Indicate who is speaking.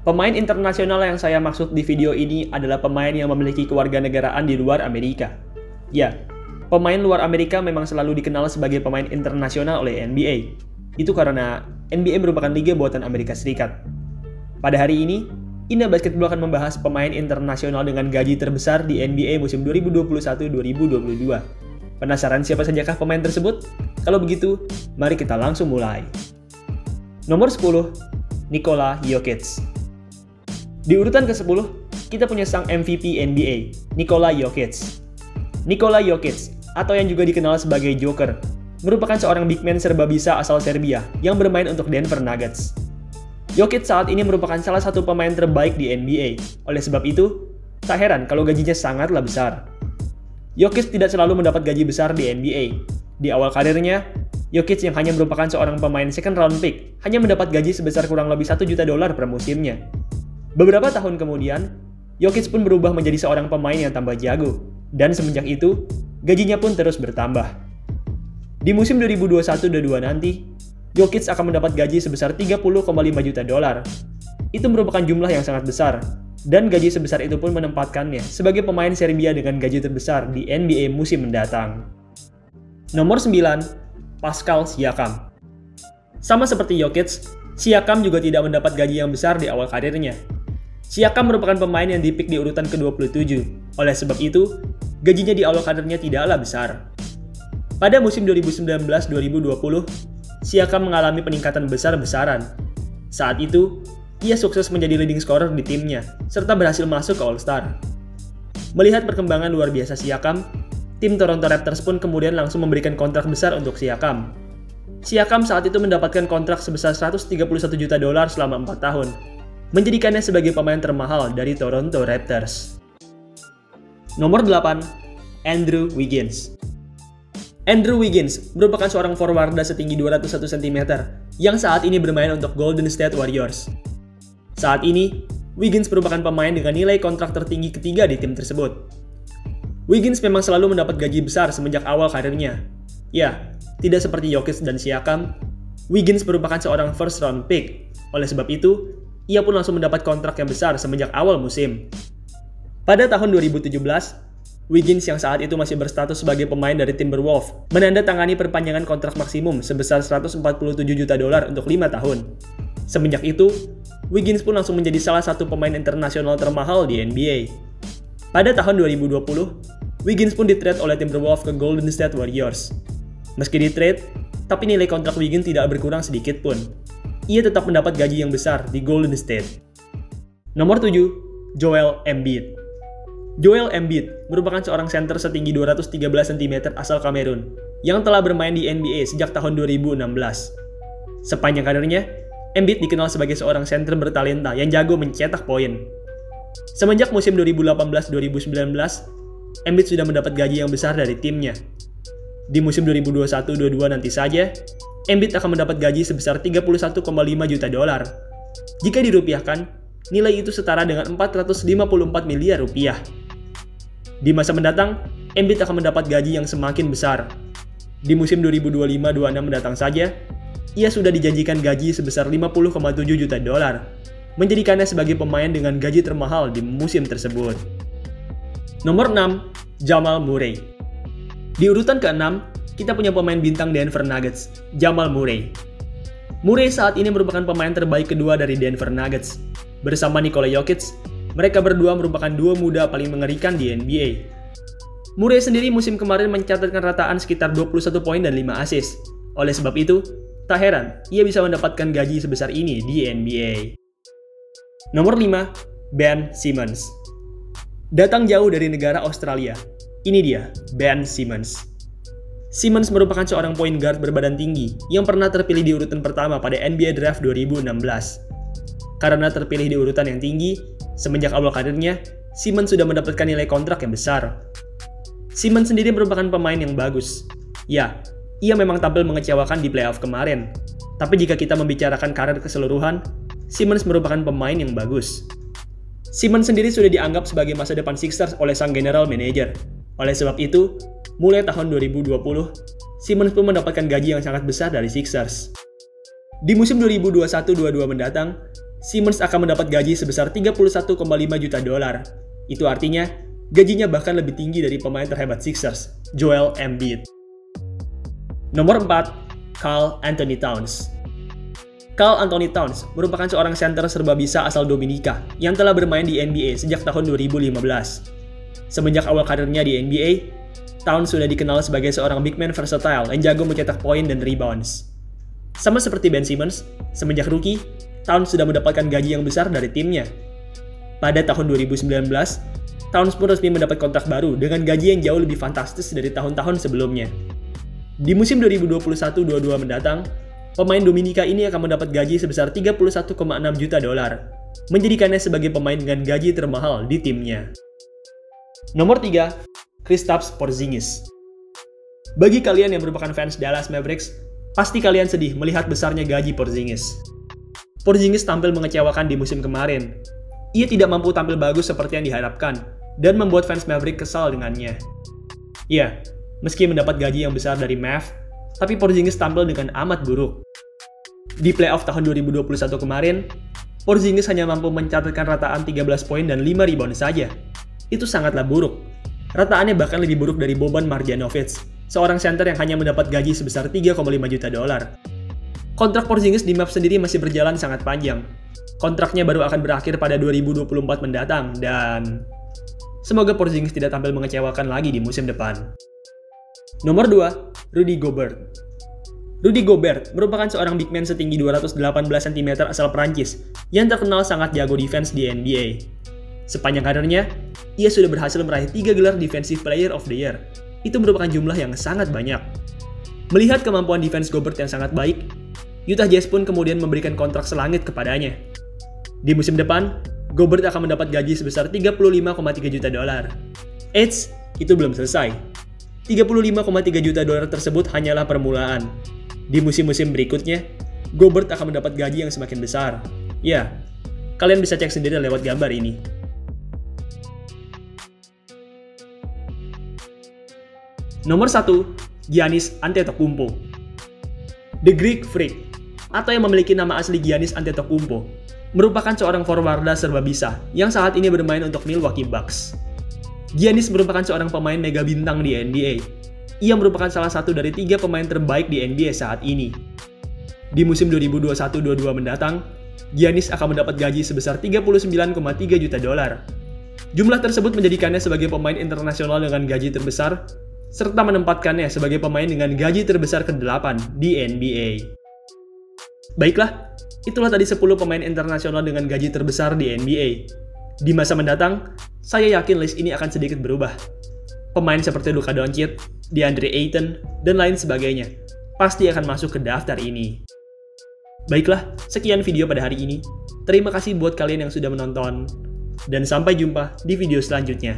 Speaker 1: Pemain internasional yang saya maksud di video ini adalah pemain yang memiliki kewarganegaraan di luar Amerika. Ya, pemain luar Amerika memang selalu dikenal sebagai pemain internasional oleh NBA. Itu karena NBA merupakan liga buatan Amerika Serikat. Pada hari ini, Indra Basketball akan membahas pemain internasional dengan gaji terbesar di NBA musim 2021-2022. Penasaran siapa sajakah pemain tersebut? Kalau begitu, mari kita langsung mulai. Nomor 10, Nikola Jokic. Di urutan ke-10, kita punya sang MVP NBA, Nikola Jokic. Nikola Jokic, atau yang juga dikenal sebagai Joker, merupakan seorang big man serba bisa asal Serbia yang bermain untuk Denver Nuggets. Jokic saat ini merupakan salah satu pemain terbaik di NBA. Oleh sebab itu, tak heran kalau gajinya sangatlah besar. Jokic tidak selalu mendapat gaji besar di NBA. Di awal karirnya, Jokic yang hanya merupakan seorang pemain second round pick hanya mendapat gaji sebesar kurang lebih $1 juta per musimnya. Beberapa tahun kemudian, Jokic pun berubah menjadi seorang pemain yang tambah jago, dan semenjak itu, gajinya pun terus bertambah. Di musim 2021-22 nanti, Jokic akan mendapat gaji sebesar $30,5 juta. Itu merupakan jumlah yang sangat besar, dan gaji sebesar itu pun menempatkannya sebagai pemain Serbia dengan gaji terbesar di NBA musim mendatang. Nomor 9, Pascal Siakam. Sama seperti Jokic, Siakam juga tidak mendapat gaji yang besar di awal karirnya. Siakam merupakan pemain yang dipik di urutan ke-27. Oleh sebab itu, gajinya di awal karirnya tidaklah besar. Pada musim 2019-2020, Siakam mengalami peningkatan besar-besaran. Saat itu, ia sukses menjadi leading scorer di timnya, serta berhasil masuk ke All-Star. Melihat perkembangan luar biasa Siakam, tim Toronto Raptors pun kemudian langsung memberikan kontrak besar untuk Siakam. Siakam saat itu mendapatkan kontrak sebesar $131 juta selama 4 tahun, menjadikannya sebagai pemain termahal dari Toronto Raptors. Nomor 8, Andrew Wiggins. Andrew Wiggins merupakan seorang forwarda setinggi 201 cm yang saat ini bermain untuk Golden State Warriors. Saat ini, Wiggins merupakan pemain dengan nilai kontrak tertinggi ketiga di tim tersebut. Wiggins memang selalu mendapat gaji besar semenjak awal karirnya. Ya, tidak seperti Jokic dan Siakam, Wiggins merupakan seorang first round pick. Oleh sebab itu, ia pun langsung mendapat kontrak yang besar semenjak awal musim. Pada tahun 2017, Wiggins yang saat itu masih berstatus sebagai pemain dari Timberwolves menandatangani perpanjangan kontrak maksimum sebesar $147 juta untuk 5 tahun. Semenjak itu, Wiggins pun langsung menjadi salah satu pemain internasional termahal di NBA. Pada tahun 2020, Wiggins pun di-trade oleh Timberwolves ke Golden State Warriors. Meski di-trade, tapi nilai kontrak Wiggins tidak berkurang sedikit pun. Ia tetap mendapat gaji yang besar di Golden State. Nomor 7, Joel Embiid. Joel Embiid merupakan seorang center setinggi 213 cm asal Kamerun yang telah bermain di NBA sejak tahun 2016. Sepanjang karirnya, Embiid dikenal sebagai seorang center bertalenta yang jago mencetak poin. Semenjak musim 2018-2019, Embiid sudah mendapat gaji yang besar dari timnya. Di musim 2021-22 nanti saja, Embiid akan mendapat gaji sebesar $31,5 juta. Jika dirupiahkan, nilai itu setara dengan 454 miliar rupiah. Di masa mendatang, Embiid akan mendapat gaji yang semakin besar. Di musim 2025-26 mendatang saja, ia sudah dijanjikan gaji sebesar $50,7 juta, menjadikannya sebagai pemain dengan gaji termahal di musim tersebut. Nomor 6, Jamal Murray. Di urutan ke-6, kita punya pemain bintang Denver Nuggets, Jamal Murray. Murray saat ini merupakan pemain terbaik kedua dari Denver Nuggets. Bersama Nikola Jokic, mereka berdua merupakan duo muda paling mengerikan di NBA. Murray sendiri musim kemarin mencatatkan rataan sekitar 21 poin dan 5 assist. Oleh sebab itu, tak heran ia bisa mendapatkan gaji sebesar ini di NBA. Nomor 5, Ben Simmons. Datang jauh dari negara Australia, ini dia Ben Simmons. Simmons merupakan seorang point guard berbadan tinggi yang pernah terpilih di urutan pertama pada NBA Draft 2016. Karena terpilih di urutan yang tinggi, semenjak awal karirnya, Simmons sudah mendapatkan nilai kontrak yang besar. Simmons sendiri merupakan pemain yang bagus. Ya, ia memang tampil mengecewakan di playoff kemarin. Tapi jika kita membicarakan karir keseluruhan, Simmons merupakan pemain yang bagus. Simmons sendiri sudah dianggap sebagai masa depan Sixers oleh sang general manager. Oleh sebab itu, mulai tahun 2020, Simmons pun mendapatkan gaji yang sangat besar dari Sixers. Di musim 2021-22 mendatang, Simmons akan mendapat gaji sebesar 31,5 juta dolar. Itu artinya, gajinya bahkan lebih tinggi dari pemain terhebat Sixers, Joel Embiid. Nomor 4, Karl Anthony Towns. Karl Anthony Towns merupakan seorang center serba bisa asal Dominika yang telah bermain di NBA sejak tahun 2015. Semenjak awal karirnya di NBA, Towns sudah dikenal sebagai seorang big man versatile yang jago mencetak poin dan rebounds. Sama seperti Ben Simmons, semenjak rookie, Towns sudah mendapatkan gaji yang besar dari timnya. Pada tahun 2019, Towns pun resmi mendapat kontrak baru dengan gaji yang jauh lebih fantastis dari tahun-tahun sebelumnya. Di musim 2021-22 mendatang, pemain Dominika ini akan mendapat gaji sebesar 31,6 juta dolar, menjadikannya sebagai pemain dengan gaji termahal di timnya. Nomor 3, Kristaps Porzingis. Bagi kalian yang merupakan fans Dallas Mavericks, pasti kalian sedih melihat besarnya gaji Porzingis. Porzingis tampil mengecewakan di musim kemarin. Ia tidak mampu tampil bagus seperti yang diharapkan, dan membuat fans Maverick kesal dengannya. Ya, meski mendapat gaji yang besar dari Mavs, tapi Porzingis tampil dengan amat buruk. Di playoff tahun 2021 kemarin, Porzingis hanya mampu mencatatkan rataan 13 poin dan 5 rebound saja. Itu sangatlah buruk. Rataannya bahkan lebih buruk dari Boban Marjanovic, seorang center yang hanya mendapat gaji sebesar 3,5 juta dolar. Kontrak Porzingis di Mavs sendiri masih berjalan sangat panjang. Kontraknya baru akan berakhir pada 2024 mendatang, dan semoga Porzingis tidak tampil mengecewakan lagi di musim depan. Nomor 2, Rudy Gobert. Rudy Gobert merupakan seorang big man setinggi 218 cm asal Prancis yang terkenal sangat jago defense di NBA. Sepanjang karirnya, ia sudah berhasil meraih 3 gelar Defensive Player of the Year. Itu merupakan jumlah yang sangat banyak. Melihat kemampuan defense Gobert yang sangat baik, Utah Jazz pun kemudian memberikan kontrak selangit kepadanya. Di musim depan, Gobert akan mendapat gaji sebesar 35,3 juta dolar. Eits, itu belum selesai. 35,3 juta dolar tersebut hanyalah permulaan. Di musim-musim berikutnya, Gobert akan mendapat gaji yang semakin besar. Ya, kalian bisa cek sendiri lewat gambar ini. Nomor 1, Giannis Antetokounmpo. The Greek Freak, atau yang memiliki nama asli Giannis Antetokounmpo, merupakan seorang forwarda serba bisa yang saat ini bermain untuk Milwaukee Bucks. Giannis merupakan seorang pemain mega bintang di NBA. Ia merupakan salah satu dari 3 pemain terbaik di NBA saat ini. Di musim 2021-22 mendatang, Giannis akan mendapat gaji sebesar 39,3 juta dolar. Jumlah tersebut menjadikannya sebagai pemain internasional dengan gaji terbesar, serta menempatkannya sebagai pemain dengan gaji terbesar ke-8 di NBA. Baiklah, itulah tadi 10 pemain internasional dengan gaji terbesar di NBA. Di masa mendatang, saya yakin list ini akan sedikit berubah. Pemain seperti Luka Doncic, DeAndre Ayton, dan lain sebagainya pasti akan masuk ke daftar ini. Baiklah, sekian video pada hari ini. Terima kasih buat kalian yang sudah menonton, dan sampai jumpa di video selanjutnya.